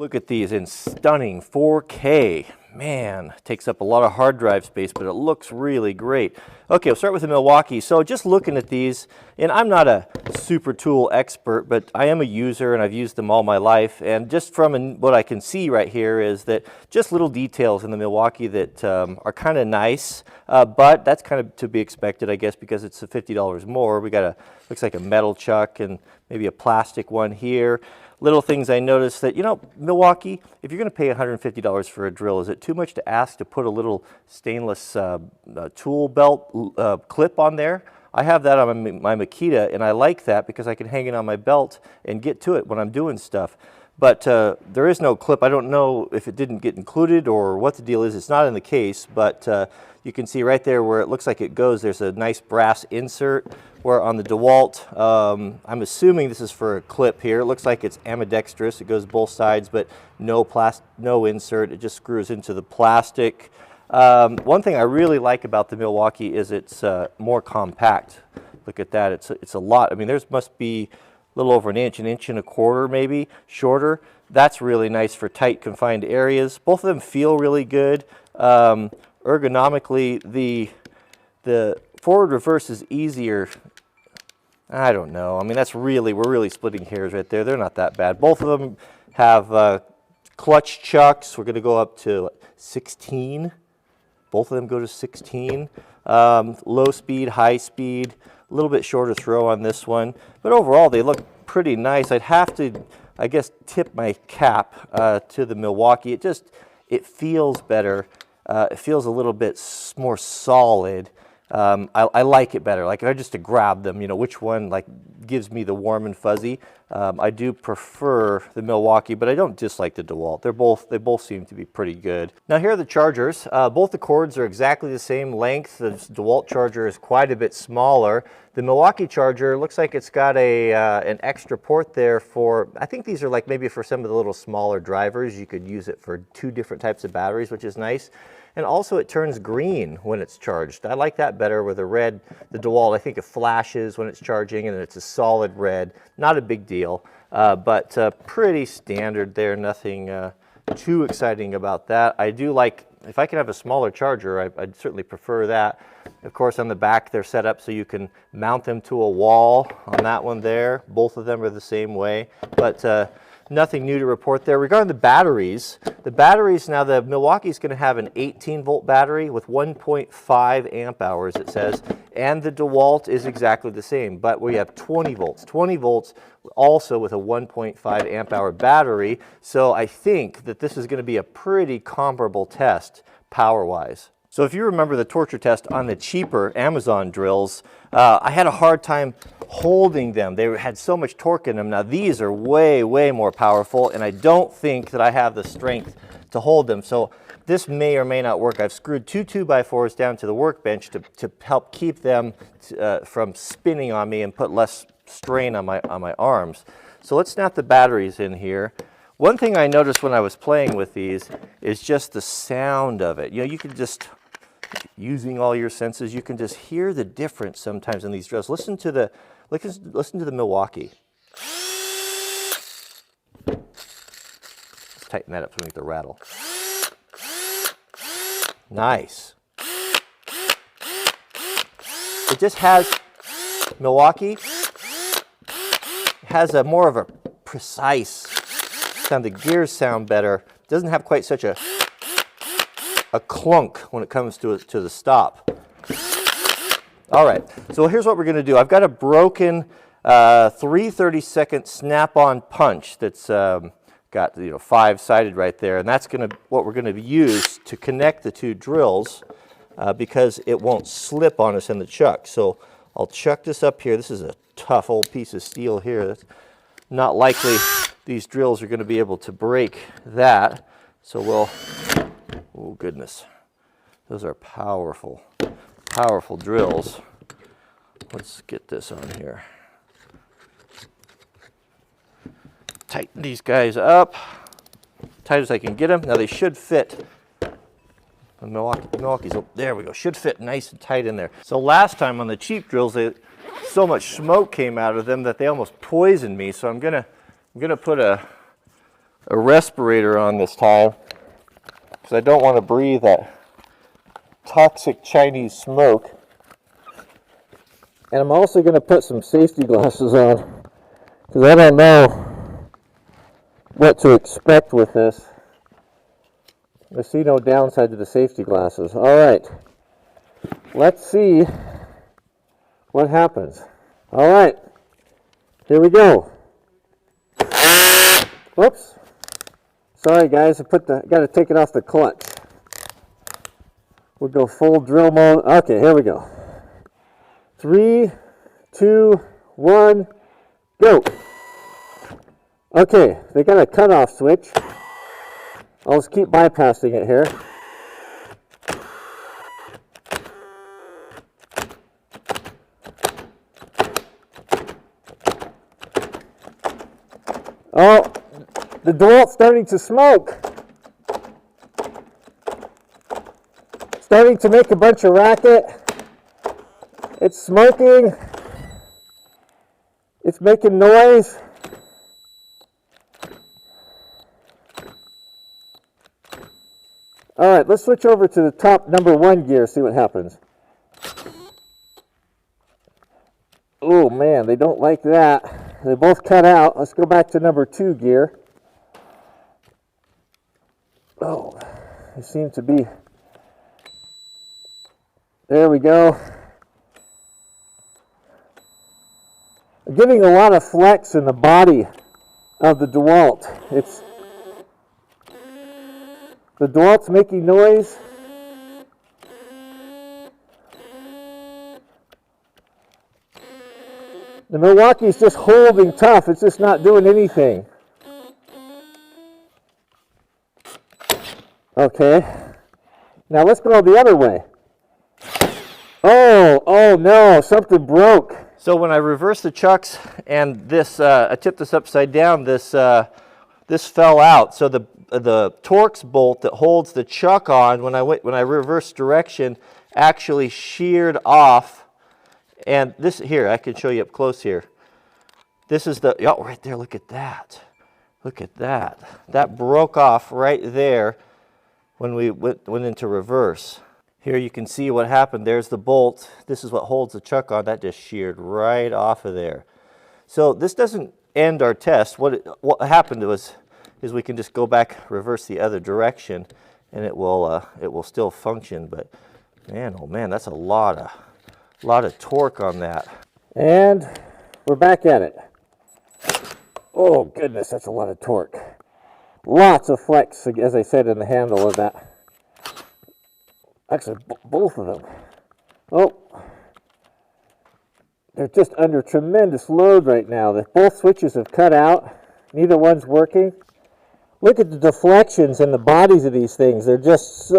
Look at these in stunning 4K. Man, takes up a lot of hard drive space, but it looks really great. Okay, we'll start with the Milwaukee. So just looking at these, and I'm not a super tool expert, but I am a user and I've used them all my life. And just from what I can see right here is that just little details in the Milwaukee that are kind of nice, but that's kind of to be expected, I guess, because it's $50 more. We got looks like a metal chuck and maybe a plastic one here. Little things I noticed that, you know, Milwaukee, if you're going to pay $150 for a drill, is it too much to ask to put a little stainless tool belt clip on there? I have that on my Makita, and I like that because I can hang it on my belt and get to it when I'm doing stuff. But there is no clip. I don't know if it didn't get included or what the deal is. It's not in the case, but you can see right there where it looks like it goes, there's a nice brass insert. Where on the DeWalt, I'm assuming this is for a clip here. It looks like it's ambidextrous. It goes both sides, but no insert. It just screws into the plastic. One thing I really like about the Milwaukee is it's more compact. Look at that. It's a lot. I mean, there's must be a little over an inch and a quarter maybe, shorter. That's really nice for tight confined areas. Both of them feel really good. Ergonomically, the forward reverse is easier. I don't know. I mean, we're really splitting hairs right there. They're not that bad. Both of them have clutch chucks. We're going to go up to 16. Both of them go to 16. Low speed, high speed, a little bit shorter throw on this one. But overall, they look pretty nice. I'd have to, I guess, tip my cap to the Milwaukee. It feels better. It feels a little bit more solid. I like it better. Like if I just to grab them, you know, which one like gives me the warm and fuzzy. I do prefer the Milwaukee, but I don't dislike the DeWalt. They both seem to be pretty good. Now here are the chargers. Both the cords are exactly the same length. The DeWalt charger is quite a bit smaller. The Milwaukee charger looks like it's got an extra port there for, I think these are like maybe for some of the little smaller drivers. You could use it for 2 different types of batteries, which is nice. And also it turns green when it's charged. I like that better with the red. The DeWalt, I think it flashes when it's charging and it's a solid red. Not a big deal, but pretty standard there. Nothing too exciting about that. I do like, if I can have a smaller charger, I'd certainly prefer that. Of course, on the back, they're set up so you can mount them to a wall on that one there. Both of them are the same way, but nothing new to report there. Regarding the batteries, now the Milwaukee's going to have an 18-volt battery with 1.5 amp hours, it says, and the DeWalt is exactly the same, but we have 20 volts. 20 volts also with a 1.5 amp hour battery, so I think that this is going to be a pretty comparable test power-wise. So if you remember the torture test on the cheaper Amazon drills, I had a hard time holding them. They had so much torque in them. Now these are way, way more powerful, and I don't think that I have the strength to hold them. So this may or may not work. I've screwed 2 2x4s down to the workbench to help keep them from spinning on me and put less strain on my arms. So let's snap the batteries in here. One thing I noticed when I was playing with these is just the sound of it. You know, you can just, using all your senses, you can just hear the difference sometimes in these drills. Listen to the Milwaukee. Let's tighten that up so we get the rattle. Nice. It just has, Milwaukee has a more of a precise sound. The gears sound better. It doesn't have quite such a clunk when it comes to the stop. All right, so here's what we're going to do. I've got a broken 3/32 snap-on punch that's got 5-sided right there, and that's what we're going to use to connect the 2 drills because it won't slip on us in the chuck. So I'll chuck this up here. This is a tough old piece of steel here. That's not likely these drills are going to be able to break that. So we'll, oh goodness, those are powerful, powerful drills. Let's get this on here. Tighten these guys up, tight as I can get them. Now they should fit. The Milwaukee's, there we go, should fit nice and tight in there. So last time on the cheap drills, so much smoke came out of them that they almost poisoned me. So I'm gonna put a a respirator on this time because I don't want to breathe that toxic Chinese smoke. And I'm also going to put some safety glasses on because I don't know what to expect with this. I see no downside to the safety glasses. All right, let's see what happens. All right, here we go. Whoops. Sorry guys, got to take it off the clutch. We'll go full drill mode. Okay, here we go. 3, 2, 1, go. Okay, they got a cutoff switch. I'll just keep bypassing it here. Oh, the DeWalt's starting to smoke. Starting to make a bunch of racket. It's smoking. It's making noise. All right, let's switch over to the top number 1 gear, see what happens. Oh man, they don't like that. They both cut out. Let's go back to number 2 gear. Oh, they seem to be. There we go. I'm getting a lot of flex in the body of the DeWalt. The DeWalt's making noise. The Milwaukee's just holding tough. It's just not doing anything. Okay. Now let's go the other way. Oh no, something broke. So when I reversed the chucks and this, I tipped this upside down, this fell out. So the Torx bolt that holds the chuck on when I reversed direction actually sheared off. And this here, I can show you up close here. This is the, oh, right there, look at that. Look at that. That broke off right there when we went into reverse. Here you can see what happened. There's the bolt. This is what holds the chuck on. That just sheared right off of there. So this doesn't end our test. What happened is we can just go back, reverse the other direction, and it will still function. But man, oh man, that's a lot of torque on that. And we're back at it. Oh goodness, that's a lot of torque. Lots of flex, as I said, in the handle of that. Actually, both of them. Oh, they're just under tremendous load right now. Both switches have cut out. Neither one's working. Look at the deflections in the bodies of these things. They're just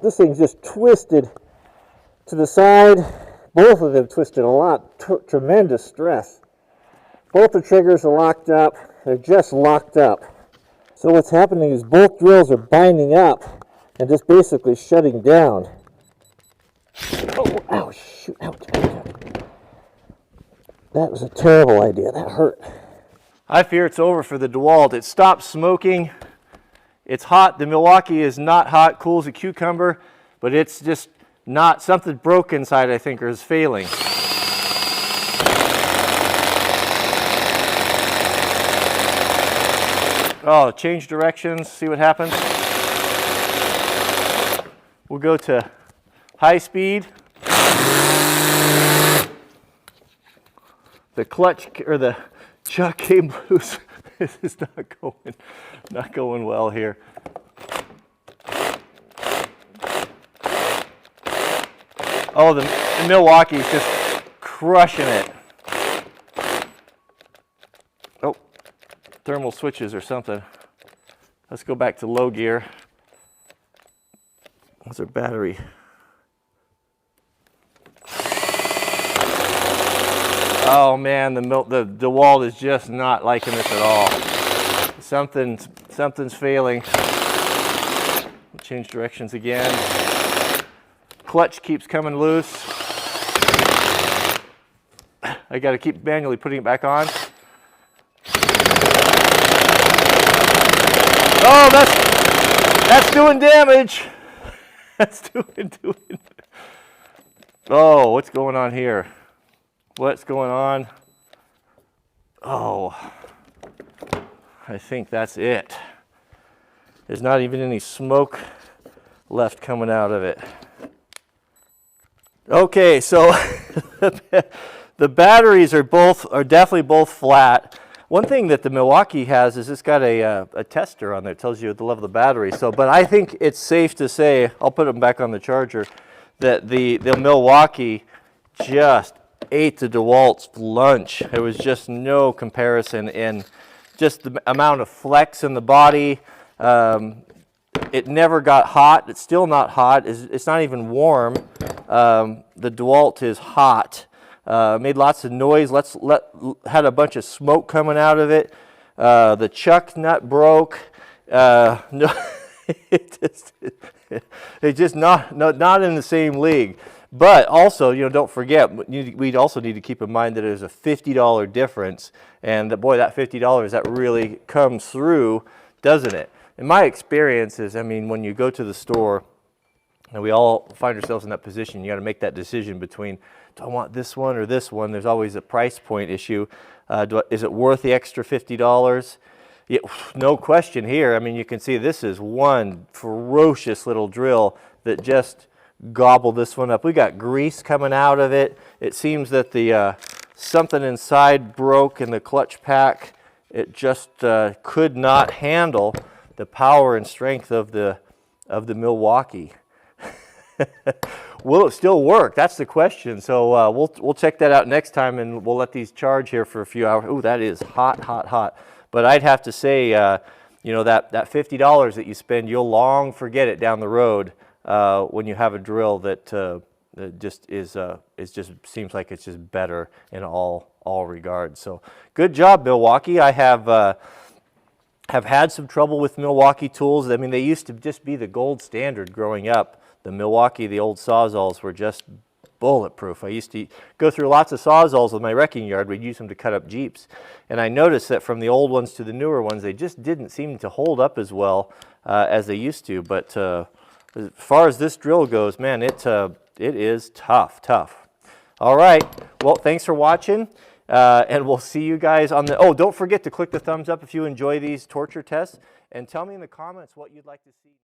this thing's just twisted to the side. Both of them twisted a lot. Tremendous stress. Both the triggers are locked up. They're just locked up. So what's happening is both drills are binding up and just basically shutting down. Oh, ow, shoot, ouch, ouch, ouch. That was a terrible idea. That hurt. I fear it's over for the DeWalt. It stopped smoking. It's hot. The Milwaukee is not hot, cool as a cucumber, but it's just not, something broke inside, I think, or is failing. Oh, change directions, see what happens. We'll go to high speed. The clutch, or the chuck came loose. This is not going well here. Oh, the Milwaukee's just crushing it. Oh, thermal switches or something. Let's go back to low gear. How's our battery? Oh man, the DeWalt is just not liking this at all. Something's failing. We'll change directions again. Clutch keeps coming loose. I got to keep manually putting it back on. Oh, that's doing damage. That's doing. Oh, what's going on here? What's going on? Oh, I think that's it. There's not even any smoke left coming out of it. Okay, so the batteries are definitely both flat. One thing that the Milwaukee has is it's got a tester on there. It tells you the level of the battery. So, but I think it's safe to say, I'll put them back on the charger, that the Milwaukee just ate the DeWalt's lunch. There was just no comparison in just the amount of flex in the body. It never got hot. It's still not hot. It's not even warm. The DeWalt is hot. Made lots of noise. Had a bunch of smoke coming out of it. The chuck nut broke. No, it's just not in the same league. But also, don't forget, we also need to keep in mind that there's a $50 difference, and that $50 that really comes through, doesn't it? In my experience is, when you go to the store, and we all find ourselves in that position, you got to make that decision between, do I want this one or this one? There's always a price point issue. Is it worth the extra $50? Yeah, no question here. you can see this is one ferocious little drill that just gobbled this one up. We got grease coming out of it. It seems that the something inside broke in the clutch pack. It just could not handle the power and strength of the Milwaukee. Will it still work? That's the question. So we'll check that out next time, and we'll let these charge here for a few hours. Ooh, that is hot, hot, hot. But I'd have to say, that $50 that you spend, you'll long forget it down the road when you have a drill that just seems like it's just better in all regards. So good job, Milwaukee. I have had some trouble with Milwaukee tools. They used to just be the gold standard growing up. The Milwaukee, the old Sawzalls were just bulletproof. I used to go through lots of Sawzalls with my wrecking yard. We'd use them to cut up Jeeps. And I noticed that from the old ones to the newer ones, they just didn't seem to hold up as well as they used to. But as far as this drill goes, man, it is tough. All right. Well, thanks for watching. And we'll see you guys on the... Oh, don't forget to click the thumbs up if you enjoy these torture tests. And tell me in the comments what you'd like to see.